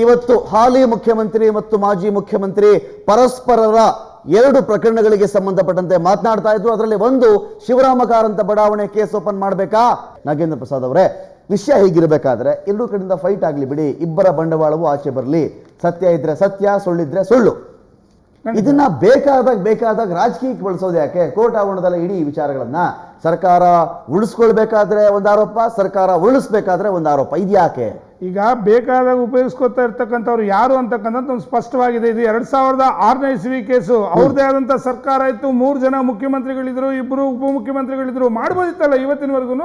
ಇವತ್ತು ಹಾಲಿ ಮುಖ್ಯಮಂತ್ರಿ ಮತ್ತು ಮಾಜಿ ಮುಖ್ಯಮಂತ್ರಿ ಪರಸ್ಪರರ ಎರಡು ಪ್ರಕರಣಗಳಿಗೆ ಸಂಬಂಧಪಟ್ಟಂತೆ ಮಾತನಾಡ್ತಾ ಇದ್ರು. ಅದರಲ್ಲಿ ಒಂದು ಶಿವರಾಮ ಕಾರಂತ ಬಡಾವಣೆ ಕೇಸ್ ಓಪನ್ ಮಾಡಬೇಕಾ? ನಾಗೇಂದ್ರ ಪ್ರಸಾದ್ ಅವರೇ, ವಿಷಯ ಹೀಗಿರಬೇಕಾದ್ರೆ ಎರಡೂ ಕಡೆಯಿಂದ ಫೈಟ್ ಆಗಲಿ ಬಿಡಿ, ಇಬ್ಬರ ಬಂಡವಾಳವು ಆಚೆ ಬರಲಿ. ಸತ್ಯ ಇದ್ರೆ ಸತ್ಯ, ಸುಳ್ಳಿದ್ರೆ ಸುಳ್ಳು. ಇದನ್ನ ಬೇಕಾದಾಗ ರಾಜಕೀಯಕ್ಕೆ ಬಳಸೋದು ಯಾಕೆ? ಕೋರ್ಟ್ ಆವರಣದಲ್ಲಿ ಇಡೀ ವಿಚಾರಗಳನ್ನ ಸರ್ಕಾರ ಉಳಿಸ್ಕೊಳ್ಬೇಕಾದ್ರೆ ಒಂದು ಆರೋಪ, ಸರ್ಕಾರ ಉರುಳಿಸ್ಬೇಕಾದ್ರೆ ಒಂದು ಆರೋಪ, ಇದ್ಯಾಕೆ? ಈಗ ಬೇಕಾದಾಗ ಉಪಯೋಗಿಸ್ಕೊತಾ ಇರ್ತಕ್ಕಂಥವ್ರು ಯಾರು ಅಂತಕ್ಕಂಥದ್ದು ಒಂದು ಸ್ಪಷ್ಟವಾಗಿದೆ. ಇದು 2006ನೇ ಇಸ್ವಿ ಕೇಸು. ಅವ್ರದ್ದೇ ಆದಂಥ ಸರ್ಕಾರ ಇತ್ತು, 3 ಜನ ಮುಖ್ಯಮಂತ್ರಿಗಳಿದ್ರು, 2 ಉಪಮುಖ್ಯಮಂತ್ರಿಗಳಿದ್ರು. ಮಾಡ್ಬೋದಿತ್ತಲ್ಲ ಇವತ್ತಿನವರೆಗೂ.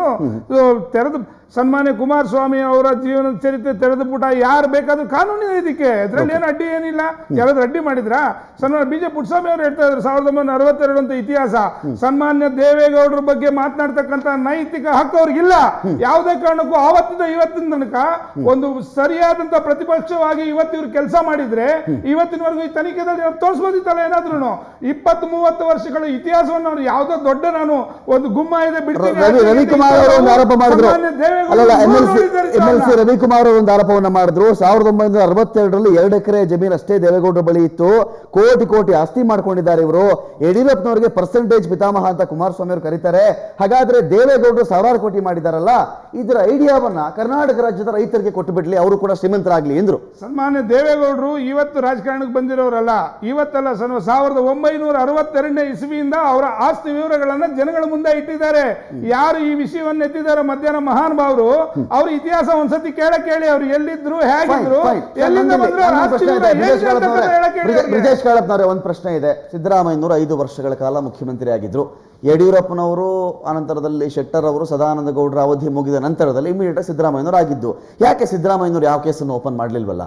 ತೆರೆದು ಸನ್ಮಾನ್ಯ ಕುಮಾರಸ್ವಾಮಿ ಅವರ ಜೀವನದ ಚರಿತ್ರೆ ತೆರೆದು ಬಿಟ್ಟ ಯಾರು ಬೇಕಾದ್ರೂ ಕಾನೂನಿದೆ ಇದಕ್ಕೆ. ಅದರಲ್ಲಿ ಏನು ಅಡ್ಡಿ ಏನಿಲ್ಲ. ಯಾರಾದ್ರೂ ಅಡ್ಡಿ ಮಾಡಿದ್ರಾ? ಸನ್ಮಾನ್ಯ BJ ಪುಟ್ಟಸ್ವಾಮಿ ಅವರು ಹೇಳ್ತಾ ಇದ್ರು 1962 ಅಂತ ಇತಿಹಾಸ. ಸನ್ಮಾನ್ಯ ದೇವೇಗೌಡರ ಬಗ್ಗೆ ಮಾತನಾಡ್ತಕ್ಕಂಥ ನೈತಿಕ ಹಕ್ಕು ಅವ್ರಿಗಿಲ್ಲ. ಯಾವುದೇ ಕಾರಣಕ್ಕೂ ಆವತ್ತಿಂದ ಇವತ್ತಿನ ತನಕ ಒಂದು ಸರಿಯಾದಂತ ಪ್ರತಿಪಕ್ಷವಾಗಿ ಇವತ್ತು ಇವ್ರು ಕೆಲಸ ಮಾಡಿದ್ರೆ ಇವತ್ತಿನವರೆಗೂ ಈ ತನಿಖೆದಲ್ಲಿ ತೋರಿಸಬಹುದಿತ್ತಲ್ಲ. ಏನಾದ್ರೂ 20-30 ವರ್ಷಗಳ ಇತಿಹಾಸವನ್ನು ಅವ್ರು ಯಾವುದೋ ದೊಡ್ಡ ನಾನು ಒಂದು ಗುಮ್ಮ ಇದೆ ಬಿಡ್ತೀನಿ. ರವಿಕುಮಾರ್ ಅವರು ಒಂದು ಆರೋಪ ಮಾಡಿದ್ರು. MLC ರವಿಕುಮಾರ್ ಅವರು ಒಂದು ಆರೋಪವನ್ನ ಮಾಡಿದ್ರು. 1962ರಲ್ಲಿ 2 ಎಕರೆ ಜಮೀನು ಅಷ್ಟೇ ದೇವೇಗೌಡರ ಬಳಿ ಇತ್ತು. ಕೋಟಿ ಆಸ್ತಿ ಮಾಡ್ಕೊಂಡಿದ್ದಾರೆ ಇವರು. ಯಡಿಯೂರಪ್ಪನವರಿಗೆ ಪರ್ಸೆಂಟೇಜ್ ಪಿತಾಮಹ ಅಂತ ಕುಮಾರಸ್ವಾಮಿ ಅವರು ಕರೀತಾರೆ. ಹಾಗಾದ್ರೆ ದೇವೇಗೌಡರು 1000 ಕೋಟಿ ಮಾಡಿದಾರಲ್ಲ, ಇದರ ಐಡಿಯಾವನ್ನ ಕರ್ನಾಟಕ ರಾಜ್ಯದ ರೈತರಿಗೆ ಕೊಟ್ಟು ಬಿಡ್ಲಿ, ಅವರು ಕೂಡ ಶ್ರೀಮಂತರಾಗ್ಲಿ ಎಂದ್ರು. ಸನ್ಮಾನ್ಯ ದೇವೇಗೌಡರು ಇವತ್ತು ರಾಜಕಾರಣಕ್ಕೆ ಬಂದಿರೋರಲ್ಲ, ಇವತ್ತಲ್ಲ. 1962ನೇ ಇಸ್ವಿಯಿಂದ ಅವರ ಆಸ್ತಿ ವಿವರಗಳನ್ನ ಜನಗಳ ಮುಂದೆ ಇಟ್ಟಿದ್ದಾರೆ. ಯಾರು ಈ ವಿಷಯವನ್ನು ಎತ್ತಿದ್ದಾರೆ ಮಧ್ಯಾಹ್ನ ಮಹಾನುಭಾವರು, ಅವ್ರ ಇತಿಹಾಸ ಒಂದ್ಸತಿ ಕೇಳಿ ಅವ್ರು ಎಲ್ಲಿದ್ರು, ಹೇಗಿದ್ರು, ಎಲ್ಲಿಂದ ಬಂದ್ರು. ಬ್ರಿಜೇಶ್ ಕಾಳಪ್ಪನವರೇ, ಒಂದು ಪ್ರಶ್ನೆ ಇದೆ. ಸಿದ್ದರಾಮಯ್ಯನವರು 5 ವರ್ಷಗಳ ಕಾಲ ಮುಖ್ಯಮಂತ್ರಿ ಆಗಿದ್ರು. ಯಡಿಯೂರಪ್ಪನವರು ಅನಂತರದಲ್ಲಿ ಶೆಟ್ಟರ್ ಅವರು, ಸದಾನಂದ ಗೌಡರ ಅವಧಿ ಮುಗಿದ ನಂತರದಲ್ಲಿ ಇಮಿಡಿಯೇಟ್ ಸಿದ್ದರಾಮಯ್ಯನವರು ಆಗಿದ್ದು. ಯಾಕೆ ಸಿದ್ದರಾಮಯ್ಯನವರು ಯಾವ ಕೇಸನ್ನು ಓಪನ್ ಮಾಡಲಿಲ್ವಲ್ಲ?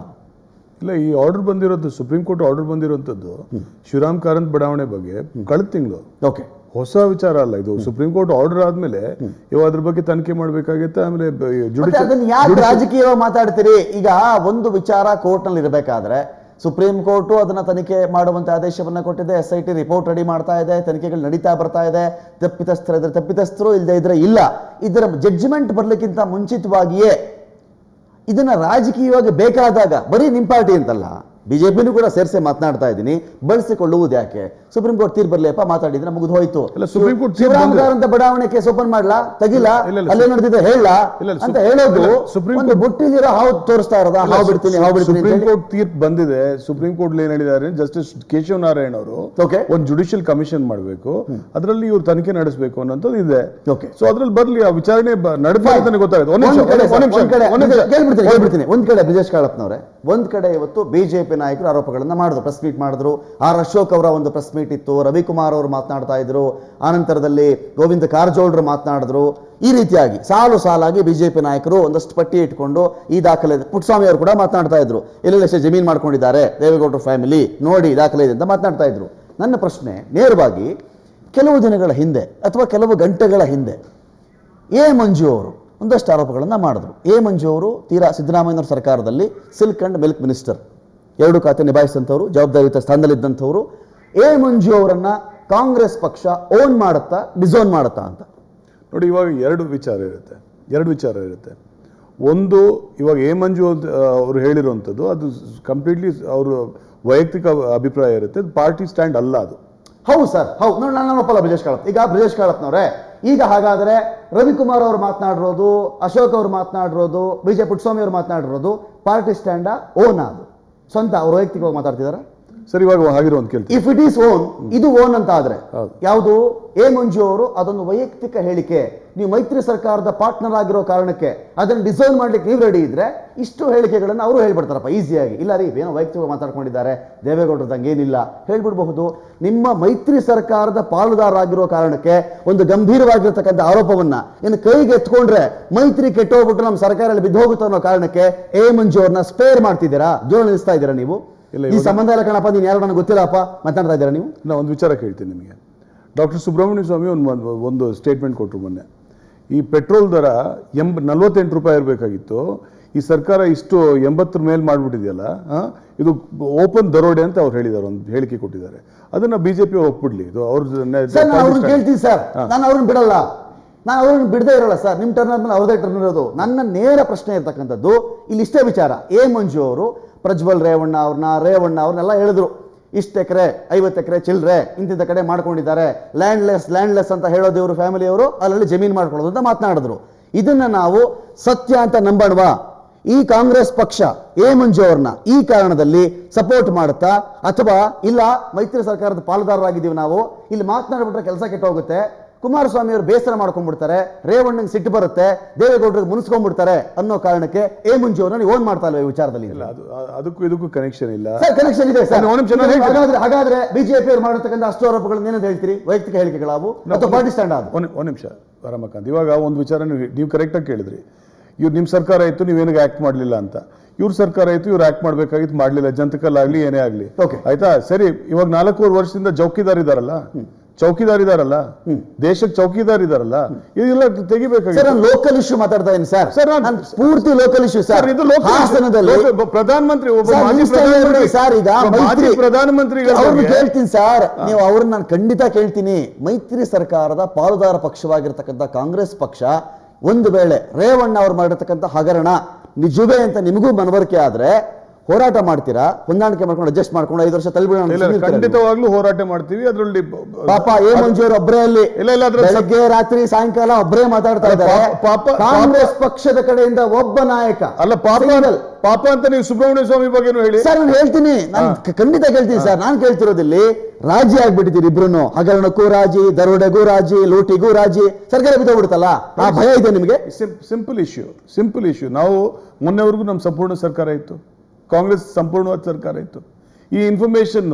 ಇಲ್ಲ, ಈ ಆರ್ಡರ್ ಬಂದಿರೋದು ಸುಪ್ರೀಂ ಕೋರ್ಟ್ ಆರ್ಡರ್ ಬಂದಿರುವಂತದ್ದು ಶಿವರಾಮ್ ಕಾರಂತ್ ಬಡಾವಣೆ ಬಗ್ಗೆ ಕಳೆದ ತಿಂಗಳು. ಓಕೆ, ಹೊಸ ವಿಚಾರ ಅಲ್ಲ ಇದು. ಸುಪ್ರೀಂ ಕೋರ್ಟ್ ಆರ್ಡರ್ ಆದ್ಮೇಲೆ ಇವಾಗ ಅದ್ರ ಬಗ್ಗೆ ತನಿಖೆ ಮಾಡ್ಬೇಕಾಗತ್ತೆ. ಆಮೇಲೆ ರಾಜಕೀಯವಾಗಿ ಮಾತಾಡ್ತೀರಿ. ಈಗ ಒಂದು ವಿಚಾರ ಕೋರ್ಟ್ ನಲ್ಲಿ ಇರಬೇಕಾದ್ರೆ ಸುಪ್ರೀಂ ಕೋರ್ಟ್ ಅದನ್ನ ತನಿಖೆ ಮಾಡುವಂತೆ ಆದೇಶವನ್ನ ಕೊಟ್ಟಿದೆ. SIT ರಿಪೋರ್ಟ್ ರೆಡಿ ಮಾಡ್ತಾ ಇದೆ, ತನಿಖೆಗಳು ನಡೀತಾ ಬರ್ತಾ ಇದೆ. ತಪ್ಪಿತಸ್ಥರು ಇಲ್ಲದೆ ಇದ್ರೆ ಇಲ್ಲ. ಇದರ ಜಡ್ಜ್ಮೆಂಟ್ ಬರ್ಲಿಕ್ಕಿಂತ ಮುಂಚಿತವಾಗಿಯೇ ಇದನ್ನ ರಾಜಕೀಯವಾಗಿ ಬೇಕಾದಾಗ ಬರೀ ನಿಮ್ ಪಾರ್ಟಿ ಅಂತಲ್ಲ, ಬಿಜೆಪಿನೂ ಕೂಡ ಸೇರಿಸಿ ಮಾತನಾಡ್ತಾ ಇದ್ದೀನಿ, ಬಳಸಿಕೊಳ್ಳುವುದು ಯಾಕೆ? ಸುಪ್ರೀಂ ಕೋರ್ಟ್ ತೀರ್ಪು ಬರ್ಲಿಪ್ಪ, ಮಾತಾಡಿದ್ರೆ ಮುಗಿದು ಹೋಯ್ತು. ಶಿವರಾಮಕಾರಂತ ಬಡಾವಣೆ ಕೇಸ್ ಓಪನ್ ಮಾಡ್ಲಾ, ತೆಗಿಲ್ಲ, ಅಲ್ಲೇ ನಡೆದಿದೆ ಹೇಳ ಅಂತ ಹೇಳೋದು ಒಂದು ಬುಟ್ಟಿಲಿರೋ ಹಾವು ತೋರಿಸ್ತಾ ಇರೋದ. ಹಾವು ಬಿಡ್ತೀನಿ. ಸುಪ್ರೀಂ ಕೋರ್ಟ್ ತೀರ್ಪು ಬಂದಿದೆ. ಸುಪ್ರೀಂ ಕೋರ್ಟ್ ಏನ್ ಹೇಳಿದ್ದಾರೆ, ಜಸ್ಟಿಸ್ ಕೇಶವ ನಾರಾಯಣ್ ಅವರು ಒಂದು ಜುಡಿಷಿಯಲ್ ಕಮಿಷನ್ ಮಾಡಬೇಕು, ಅದರಲ್ಲಿ ಇವ್ರು ತನಿಖೆ ನಡೆಸಬೇಕು ಅನ್ನೋದು ಇದೆ. ಸೊ ಅದ್ರಲ್ಲಿ ಬರ್ಲಿ, ಆ ವಿಚಾರಣೆ ನಡೆದ ಗೊತ್ತಾಗುತ್ತೆ. ಒಂದ್ ಕಡೆ ಬ್ರಿಜೇಶ್ ಕಾಳಪ್ಪನವರೇ, ಒಂದ್ ಕಡೆ ಇವತ್ತು ಬಿಜೆಪಿ ನಾಯಕರು ಆರೋಪಗಳನ್ನ ಮಾಡಿದ್ರು, ಪ್ರೆಸ್ ಮೀಟ್ ಮಾಡಿದ್ರು. ಆರ್ ಅಶೋಕ್ ಅವರ ಒಂದು ಪ್ರೆಸ್ ಮೀಟ್ ಇತ್ತು, ರವಿಕುಮಾರ್ ಅವರು ಮಾತನಾಡ್ತಾ ಇದ್ರು, ಆನಂತರದಲ್ಲಿ ಗೋವಿಂದ ಕಾರಜೋಳರು ಮಾತನಾಡಿದ್ರು. ಈ ರೀತಿಯಾಗಿ ಸಾಲಾಗಿ ಬಿಜೆಪಿ ನಾಯಕರು ಒಂದಷ್ಟು ಪಟ್ಟಿ ಇಟ್ಕೊಂಡು ಈ ದಾಖಲೆ, ಪುಟ್ಟಸ್ವಾಮಿ ಅವರು ಕೂಡ ಮಾತನಾಡ್ತಾ ಇದ್ರು, ಎಲ್ಲೆಲ್ಲ ಜಮೀನು ಮಾಡ್ಕೊಂಡಿದ್ದಾರೆ ದೇವೇಗೌಡರ ಫ್ಯಾಮಿಲಿ, ನೋಡಿ ದಾಖಲೆ ಇದೆ ಅಂತ ಮಾತನಾಡ್ತಾ ಇದ್ರು. ನನ್ನ ಪ್ರಶ್ನೆ ನೇರವಾಗಿ, ಕೆಲವು ದಿನಗಳ ಹಿಂದೆ ಅಥವಾ ಕೆಲವು ಗಂಟೆಗಳ ಹಿಂದೆ ಎ ಮಂಜು ಅವರು ಒಂದಷ್ಟು ಆರೋಪಗಳನ್ನು ಮಾಡಿದ್ರು. ಎ ಮಂಜು ಅವರು ತೀರಾ ಸಿದ್ದರಾಮಯ್ಯನವರ ಸರ್ಕಾರದಲ್ಲಿ ಸಿಲ್ಕ್ ಅಂಡ್ ಮಿಲ್ಕ್ ಮಿನಿಸ್ಟರ್, 2 ಖಾತೆ ನಿಭಾಯಿಸಿದಂಥವ್ರು, ಜವಾಬ್ದಾರಿಯುತ ಸ್ಥಾನದಲ್ಲಿದ್ದಂಥವ್ರು. ಎ ಮಂಜು ಅವರನ್ನ ಕಾಂಗ್ರೆಸ್ ಪಕ್ಷ ಓನ್ ಮಾಡುತ್ತಾ ಡಿಸೋನ್ ಮಾಡುತ್ತಾ ಅಂತ ನೋಡಿ. ಇವಾಗ ಎರಡು ವಿಚಾರ ಇರುತ್ತೆ. ಒಂದು, ಇವಾಗ ಎ ಮಂಜು ಅವರು ಹೇಳಿರುವಂಥದ್ದು ಅದು ಕಂಪ್ಲೀಟ್ಲಿ ಅವರು ವೈಯಕ್ತಿಕ ಅಭಿಪ್ರಾಯ ಇರುತ್ತೆ, ಪಾರ್ಟಿ ಸ್ಟ್ಯಾಂಡ್ ಅಲ್ಲ ಅದು. ಹೌದು ಸರ್, ಹೌದು. ನೋಡಿ, ನಾನು ಒಪ್ಪಲ್ಲ ಬ್ರಿಜೇಶ್ ಕಾಳಪ್ಪ. ಈಗ ಬ್ರಿಜೇಶ್ ಕಾಳಪ್ಪನವರೇ, ಈಗ ಹಾಗಾದ್ರೆ ರವಿಕುಮಾರ್ ಅವರು ಮಾತನಾಡಿರೋದು, ಅಶೋಕ್ ಅವರು ಮಾತನಾಡಿರೋದು, BJ ಪುಟ್ಟಸ್ವಾಮಿ ಅವರು ಮಾತನಾಡಿರೋದು ಪಾರ್ಟಿ ಸ್ಟ್ಯಾಂಡ, ಓನ್ ಅದು ಸ್ವಂತ ಅವರು ವೈಯಕ್ತಿಕವಾಗಿ ಮಾತಾಡ್ತಿದಾರ? ಸರ್, ಇವಾಗ ಹಾಗಿರೋ ಒಂದು ಕೇಳ್ತೀವಿ. ಇಫ್ ಇಟ್ ಈಸ್ ಓನ್, ಇದು ಓನ್ ಅಂತ ಆದ್ರೆ ಯಾವುದು? ಎ ಮಂಜು ಅವರು ಅದೊಂದು ವೈಯಕ್ತಿಕ ಹೇಳಿಕೆ. ನೀವು ಮೈತ್ರಿ ಸರ್ಕಾರದ ಪಾರ್ಟ್ನರ್ ಆಗಿರೋ ಕಾರಣಕ್ಕೆ ಅದನ್ನು ಡಿಸೈನ್ ಮಾಡ್ಲಿಕ್ಕೆ ನೀವು ರೆಡಿ ಇದ್ರೆ ಇಷ್ಟು ಹೇಳಿಕೆಗಳನ್ನು ಅವರು ಹೇಳ್ಬಿಡ್ತಾರಪ್ಪ ಈಸಿಯಾಗಿ. ಇಲ್ಲ ರೀ, ಏನೋ ವೈಯಕ್ತಿಕ ಮಾತಾಡ್ಕೊಂಡಿದ್ದಾರೆ, ದೇವೇಗೌಡರದಂಗೆ ಏನಿಲ್ಲ ಹೇಳ್ಬಿಡ್ಬಹುದು. ನಿಮ್ಮ ಮೈತ್ರಿ ಸರ್ಕಾರದ ಪಾಲುದಾರರಾಗಿರೋ ಕಾರಣಕ್ಕೆ ಒಂದು ಗಂಭೀರವಾಗಿರ್ತಕ್ಕಂಥ ಆರೋಪವನ್ನ ಇನ್ನು ಕೈಗೆ ಎತ್ಕೊಂಡ್ರೆ ಮೈತ್ರಿ ಕೆಟ್ಟೋಗ್ಬಿಟ್ಟು ನಮ್ಮ ಸರ್ಕಾರದಲ್ಲಿ ಬಿದ್ದೋಗುತ್ತೆ ಅನ್ನೋ ಕಾರಣಕ್ಕೆ ಎ ಮಂಜು ಅವ್ರನ್ನ ಸ್ಪೇರ್ ಮಾಡ್ತಿದ್ದೀರಾ, ದೂರ ನಿಲ್ಲಿಸ್ತಾ ಇದ್ದೀರಾ ನೀವು. ಈ ಸಂಬಂಧ ಇಲ್ಲ ಕಣಪ್ಪ, ನೀನು ಯಾರು ನನಗೆ ಗೊತ್ತಿಲ್ಲಪ್ಪ ಮಾತಾಡ್ತಾ ಇದ್ದೀರಾ ನೀವು. ನಾ ಒಂದು ವಿಚಾರ ಕೇಳ್ತೀನಿ ನಿಮಗೆ. ಡಾಕ್ಟರ್ ಸುಬ್ರಹ್ಮಣ್ಯ ಸ್ವಾಮಿ ಒಂದು ಸ್ಟೇಟ್ಮೆಂಟ್ ಕೊಟ್ಟರು ಮೊನ್ನೆ. ಈ ಪೆಟ್ರೋಲ್ ದರ 48 ರೂಪಾಯಿ ಇರಬೇಕಾಗಿತ್ತು, ಈ ಸರ್ಕಾರ ಇಷ್ಟು 80 ಮೇಲೆ ಮಾಡಿಬಿಟ್ಟಿದೆಯಲ್ಲ, ಇದು ಓಪನ್ ದರೋಡೆ ಅಂತ ಅವ್ರು ಹೇಳಿದ್ದಾರೆ, ಒಂದು ಹೇಳಿಕೆ ಕೊಟ್ಟಿದ್ದಾರೆ. ಅದನ್ನ ಬಿಜೆಪಿ ಒಪ್ಪಿಡ್ಲಿ. ಇದು ಅವ್ರ ಕೇಳ್ತೀನಿ ಸರ್, ನಾನು ಅವ್ರನ್ನ ಬಿಡಲ್ಲ. ನಾನು ಅವ್ರನ್ನ ಬಿಡದೇ ಇರಲ್ಲ ಸರ್, ನಿಮ್ಮ ಟರ್ನ್ ಆದ್ಮೇಲೆ ಅವ್ರದೇ ಟರ್ನ್ ಇರೋದು. ನನ್ನ ನೇರ ಪ್ರಶ್ನೆ ಇರ್ತಕ್ಕಂಥದ್ದು ಇಲ್ಲಿ ಇಷ್ಟೇ ವಿಚಾರ. ಮಂಜು ಅವರು ಪ್ರಜ್ವಲ್ ರೇವಣ್ಣ ಅವ್ರನ್ನೆಲ್ಲ ಹೇಳಿದ್ರು, ಇಷ್ಟು ಎಕರೆ 50 ಎಕರೆ ಚಿಲ್ಲರೆ ಇಂತಿಂಥ ಕಡೆ ಮಾಡ್ಕೊಂಡಿದ್ದಾರೆ, ಲ್ಯಾಂಡ್ಲೆಸ್ ಅಂತ ಹೇಳೋದು ಇವರು ಫ್ಯಾಮಿಲಿಯವರು, ಅಲ್ಲಲ್ಲಿ ಜಮೀನು ಮಾಡ್ಕೊಳ್ಳೋದು ಅಂತ ಮಾತನಾಡಿದ್ರು. ಇದನ್ನ ನಾವು ಸತ್ಯ ಅಂತ ನಂಬಣವಾ? ಈ ಕಾಂಗ್ರೆಸ್ ಪಕ್ಷ ಮಂಜು ಅವ್ರನ್ನ ಈ ಕಾರಣದಲ್ಲಿ ಸಪೋರ್ಟ್ ಮಾಡುತ್ತಾ, ಅಥವಾ ಇಲ್ಲ ಮೈತ್ರಿ ಸರ್ಕಾರದ ಪಾಲುದಾರರಾಗಿದ್ದೀವಿ ನಾವು, ಇಲ್ಲಿ ಮಾತನಾಡ್ಬಿಟ್ರೆ ಕೆಲಸ ಕೆಟ್ಟೋಗುತ್ತೆ, ಕುಮಾರಸ್ವಾಮಿ ಅವರು ಬೇಸರ ಮಾಡ್ಕೊಂಡ್ಬಿಡ್ತಾರೆ, ರೇವಣ್ಣಂಗೆ ಸಿಟ್ಟು ಬರುತ್ತೆ, ದೇವೇಗೌಡರಿಗೆ ಮುನಿಸ್ಕೊಂಡ್ಬಿಡ್ತಾರೆ ಅನ್ನೋ ಕಾರಣಕ್ಕೆ ಮಂಜು ಅವ್ರನ್ನ ನೀವು ಓನ್ ಮಾಡ್ತಾ ಇಲ್ವ ಈ ವಿಚಾರದಲ್ಲಿ? ಇಲ್ಲ, ಅದಕ್ಕೂ ಇದಕ್ಕೂ ಕನೆಕ್ಷನ್ ಇಲ್ಲ ಸರ್. ಕನೆಕ್ಷನ್ ಇದೆ ಸರ್. ಹಾಗಾದ್ರೆ ಬಿಜೆಪಿ ಅವರು ಮಾಡತಕ್ಕಂಥ ಅಷ್ಟು ಆರೋಪಗಳನ್ನ ಏನಂತ ಹೇಳ್ತೀರಿ? ವೈಯಕ್ತಿಕ ಹೇಳಿಕೆಗಳಾವು ಅಥವಾ ಪಾರ್ಟಿ ಸ್ಟ್ಯಾಂಡ್ ಆದ? ಒಂದು ನಿಮಿಷ ರಮಕಾಂತ್, ಇವಾಗ ಒಂದು ವಿಚಾರ ನೀವು ಕರೆಕ್ಟಾಗಿ ಕೇಳಿದ್ರಿ. ಇವ್ರು ನಿಮ್ಮ ಸರ್ಕಾರ ಇತ್ತು, ನೀವೇನಿಗೆ ಆಕ್ಟ್ ಮಾಡಲಿಲ್ಲ ಅಂತ. ಇವ್ರ ಸರ್ಕಾರ ಇತ್ತು, ಇವ್ರು ಆಕ್ಟ್ ಮಾಡ್ಬೇಕಾಗಿತ್ತು, ಮಾಡಲಿಲ್ಲ. ಜನತಕಲ್ ಆಗ್ಲಿ ಏನೇ ಆಗ್ಲಿ, ಆಯ್ತಾ? ಸರಿ, ಇವಾಗ 4 ವರ್ಷದಿಂದ ಚೌಕಿದಾರ್ ಇದಾರಲ್ಲ, ದೇಶಕ್ಕೆ ಚೌಕಿದಾರ್ ಇದಾರಲ್ಲ, ಇದೆಲ್ಲ ತೆಗಿಬೇಕಾಗಿದೆ. ಲೋಕಲ್ ಇಶ್ಯೂ ಮಾತಾಡ್ತಾ ಇದ್ದೀನಿ ಸರ್. ನಾನು ಪೂರ್ತಿ ಲೋಕಲ್ ಇಶ್ಯೂ ಸರ್. ಇದು ಹಾಸನದಲ್ಲಿ ಪ್ರಧಾನಮಂತ್ರಿ ಸರ್, ಈಗ ಪ್ರಧಾನಮಂತ್ರಿಗಳು ಕೇಳ್ತೀನಿ ಸರ್, ನೀವು ಅವ್ರನ್ನ ನಾನು ಖಂಡಿತ ಕೇಳ್ತೀನಿ. ಮೈತ್ರಿ ಸರ್ಕಾರದ ಪಾಲುದಾರ ಪಕ್ಷವಾಗಿರ್ತಕ್ಕಂಥ ಕಾಂಗ್ರೆಸ್ ಪಕ್ಷ ಒಂದು ವೇಳೆ ರೇವಣ್ಣ ಅವ್ರು ಮಾಡಿರ್ತಕ್ಕಂಥ ಹಗರಣ ನಿಜವೇ ಅಂತ ನಿಮಗೂ ಮನವರಿಕೆ ಆದ್ರೆ ಹೋರಾಟ ಮಾಡ್ತೀರಾ? ಹೊಂದಾಣಿಕೆ ಮಾಡ್ಕೊಂಡು ಅಡ್ಜಸ್ಟ್ ಮಾಡ್ಕೊಂಡು 5 ವರ್ಷ ತಳ್ಳಿಬಿಡೋಣ? ಖಂಡಿತವಾಗ್ಲೂ ಹೋರಾಟ ಮಾಡ್ತೀವಿ. ಅದರಲ್ಲಿ ಪಾಪ ಮಂಜು ಅವರು ಒಬ್ಬರೇ ಅಲ್ಲಿ ಬೆಳಗ್ಗೆ ರಾತ್ರಿ ಸಾಯಂಕಾಲ ಒಬ್ಬರೇ ಮಾತಾಡ್ತಾ ಇದ್ದಾರೆ. ಕಾಂಗ್ರೆಸ್ ಪಕ್ಷದ ಕಡೆಯಿಂದ ಒಬ್ಬ ನಾಯಕ ಅಲ್ಲ, ಪಾಪ ಅಂತ ನೀವು ಸುಬ್ರಹ್ಮಣ್ಯ ಸ್ವಾಮಿ ಬಗ್ಗೆನೂ ಹೇಳಿ. ಸರ್ ನಾನು ಹೇಳ್ತೀನಿ, ನಾನು ಖಂಡಿತ ಕೇಳ್ತೀನಿ ಸರ್. ನಾನು ಕೇಳ್ತಿರೋದಿಲ್ಲಿ ರಾಜಿ ಆಗ್ಬಿಟ್ಟಿದ್ದೀರಿ ಇಬ್ರು. ಹಗರಣಕ್ಕೂ ರಾಜಿ, ದರೋಡೆಗೂ ರಾಜಿ, ಲೂಟಿಗೂ ರಾಜಿ, ಸರ್ಕಾರ ಬಿದ್ದೋಗ್ಬಿಡುತ್ತಲ್ಲ, ಆ ಭಯ ಇದೆ ನಿಮಗೆ? Simple issue. ನಾವು ಮೊನ್ನೆವರೆಗೂ ನಮ್ಮ ಸಂಪೂರ್ಣ ಸರ್ಕಾರ ಇತ್ತು, ಕಾಂಗ್ರೆಸ್ ಸಂಪೂರ್ಣವಾದ ಸರ್ಕಾರ ಇತ್ತು. ಈ ಇನ್ಫಾರ್ಮೇಶನ್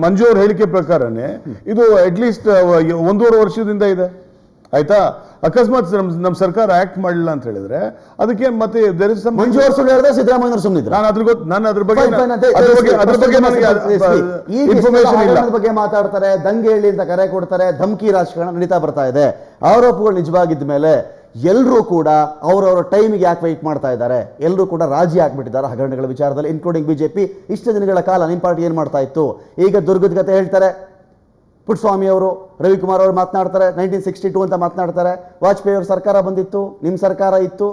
ಮಂಜು ಅವ್ರ ಹೇಳಿಕೆ ಪ್ರಕಾರನೇ ಇದು ಅಟ್ಲೀಸ್ಟ್ 1.5 ವರ್ಷದಿಂದ ಇದೆ, ಆಯ್ತಾ? ಅಕಸ್ಮಾತ್ ನಮ್ಮ ಸರ್ಕಾರ ಆಕ್ಟ್ ಮಾಡಲಿಲ್ಲ ಅಂತ ಹೇಳಿದ್ರೆ ಅದಕ್ಕೆ ಮತ್ತೆ ಮಂಜು ಅವರು ಸುಳ್ಳು ಹೇಳಿದ್ರೆ ಸಿದ್ದರಾಮಯ್ಯ ಅವರು ಸುಮ್ಮನಿದ್ರು. ನಾನು ಅದ್ರ ಬಗ್ಗೆ ಬಗ್ಗೆ ಮಾತಾಡ್ತಾರೆ, ದಂಗೆ ಹೇಳಿ ಅಂತ ಕರೆ ಕೊಡ್ತಾರೆ, ಧಮಕಿ ರಾಜಕಾರಣ ನಡೀತಾ ಬರ್ತಾ ಇದೆ. ಆರೋಪಗಳು ನಿಜವಾಗಿದ್ದ ಮೇಲೆ ಎಲ್ಲರೂ ಕೂಡ ಅವರವರ ಟೈಮಿಗೆ ಯಾಕೆ ವೆಯ್ಟ್ ಮಾಡ್ತಾ ಇದ್ದಾರೆ? ಎಲ್ಲರೂ ಕೂಡ ರಾಜಿ ಆಗ್ಬಿಟ್ಟಿದ್ದಾರೆ ಹಗರಣಗಳ ವಿಚಾರದಲ್ಲಿ, ಇನ್ಕ್ಲೂಡಿಂಗ್ ಬಿಜೆಪಿ. ಇಷ್ಟು ದಿನಗಳ ಕಾಲ ನಿಮ್ಮ ಪಾರ್ಟಿ ಏನು ಮಾಡ್ತಾ ಇತ್ತು? ಈಗ ದುರ್ಗದ ಕತೆ ಹೇಳ್ತಾರೆ ಪುಟ್ಟಸ್ವಾಮಿ ಅವರು, ರವಿಕುಮಾರ್ ಅವರು ಮಾತನಾಡ್ತಾರೆ, 1962 ಅಂತ ಮಾತನಾಡ್ತಾರೆ. ವಾಜಪೇಯಿ ಅವ್ರ ಸರ್ಕಾರ ಬಂದಿತ್ತು, ನಿಮ್ಮ ಸರ್ಕಾರ ಇತ್ತು,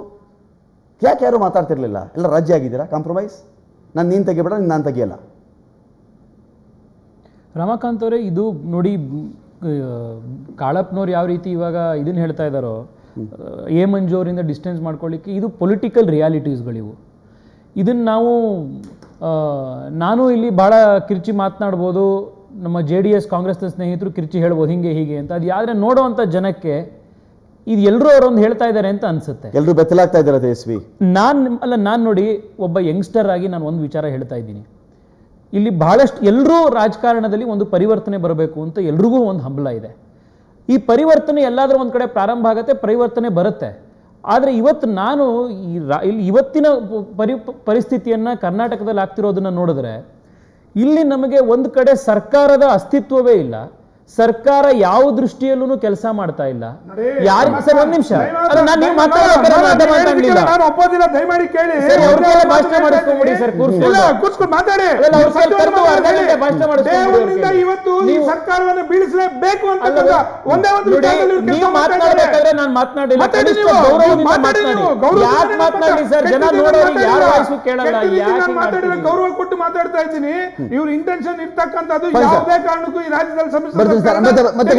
ಯಾಕೆ ಯಾರು ಮಾತಾಡ್ತಿರ್ಲಿಲ್ಲ? ಎಲ್ಲ ರಾಜ್ಯ ಆಗಿದ್ದೀರಾ? ಕಾಂಪ್ರಮೈಸ್, ನೀನು ತೆಗಿಬೇಡ, ನಾನು ತೆಗಿಯಲ್ಲ. ರಮಾಕಾಂತ್ ಅವರೇ, ಇದು ನೋಡಿ, ಕಾಳಪ್ಪನವ್ರು ಯಾವ ರೀತಿ ಇವಾಗ ಇದನ್ನು ಹೇಳ್ತಾ ಇದ್ದಾರೋ, ಮಂಜು ಅವರಿಂದ ಡಿಸ್ಟೆನ್ಸ್ ಮಾಡ್ಕೊಳ್ಳಿಕ್ಕೆ, ಇದು ಪೊಲಿಟಿಕಲ್ ರಿಯಾಲಿಟೀಸ್ಗಳಿವು. ಇದನ್ನು ನಾನು ಇಲ್ಲಿ ಭಾಳ ಕಿರ್ಚಿ ಮಾತನಾಡ್ಬೋದು, ನಮ್ಮ JDS ಕಾಂಗ್ರೆಸ್ನ ಸ್ನೇಹಿತರು ಕಿರ್ಚಿ ಹೇಳ್ಬೋದು ಹಿಂಗೆ ಹೀಗೆ ಅಂತ. ಅದು ಯಾವ್ದ್ರೆ ನೋಡೋವಂಥ ಜನಕ್ಕೆ ಇದು ಎಲ್ಲರೂ ಅವರೊಂದು ಹೇಳ್ತಾ ಇದ್ದಾರೆ ಅಂತ ಅನ್ಸುತ್ತೆ. ಎಲ್ಲರೂ ಬೆತ್ತಲಾಗ್ತಾ ಇದ್ದಾರೆ ತೇಜಸ್ವಿ. ನಾನು ನೋಡಿ, ಒಬ್ಬ ಯಂಗ್ಸ್ಟರ್ ಆಗಿ ನಾನು ಒಂದು ವಿಚಾರ ಹೇಳ್ತಾ ಇದ್ದೀನಿ. ಇಲ್ಲಿ ಬಹಳಷ್ಟು ಎಲ್ಲರೂ ರಾಜಕಾರಣದಲ್ಲಿ ಒಂದು ಪರಿವರ್ತನೆ ಬರಬೇಕು ಅಂತ ಎಲ್ರಿಗೂ ಒಂದು ಹಂಬಲ ಇದೆ. ಈ ಪರಿವರ್ತನೆ ಎಲ್ಲಾದರೂ ಒಂದು ಕಡೆ ಪ್ರಾರಂಭ ಆಗುತ್ತೆ, ಪರಿವರ್ತನೆ ಬರುತ್ತೆ. ಆದರೆ ಇವತ್ತು ನಾನು ಇಲ್ಲಿ ಇವತ್ತಿನ ಪರಿಸ್ಥಿತಿಯನ್ನು ಕರ್ನಾಟಕದಲ್ಲಿ ಆಗ್ತಿರೋದನ್ನು ನೋಡಿದ್ರೆ, ಇಲ್ಲಿ ನಮಗೆ ಒಂದು ಕಡೆ ಸರ್ಕಾರದ ಅಸ್ತಿತ್ವವೇ ಇಲ್ಲ, ಸರ್ಕಾರ ಯಾವ ದೃಷ್ಟಿಯಲ್ಲೂ ಕೆಲಸ ಮಾಡ್ತಾ ಇಲ್ಲ. ಯಾರು ಸರ್ ಒಂದ್ ನಿಮಿಷ, ನೀವು ದಯಮಾಡಿ ಕೇಳಿ, ಇವತ್ತು ಈ ಸರ್ಕಾರವನ್ನು ಬೀಳಿಸಲೇಬೇಕು ಅಂತ ಒಂದೇ ಒಂದು ನೀವು ಮಾತನಾಡಬೇಕಾದ್ರೆ ನಾನು ಮಾತನಾಡಿಲ್ಲ. ಗೌರವ ಕೊಟ್ಟು ಮಾತಾಡ್ತಾ ಇದ್ದೀನಿ. ಇವ್ರ ಇಂಟೆನ್ಷನ್ ಇರ್ತಕ್ಕಂಥದ್ದು ಯಾವುದೇ ಕಾರಣಕ್ಕೂ ಈ ರಾಜ್ಯದಲ್ಲಿ ಸಮಸ್ಯೆ ಮತ್ತೆ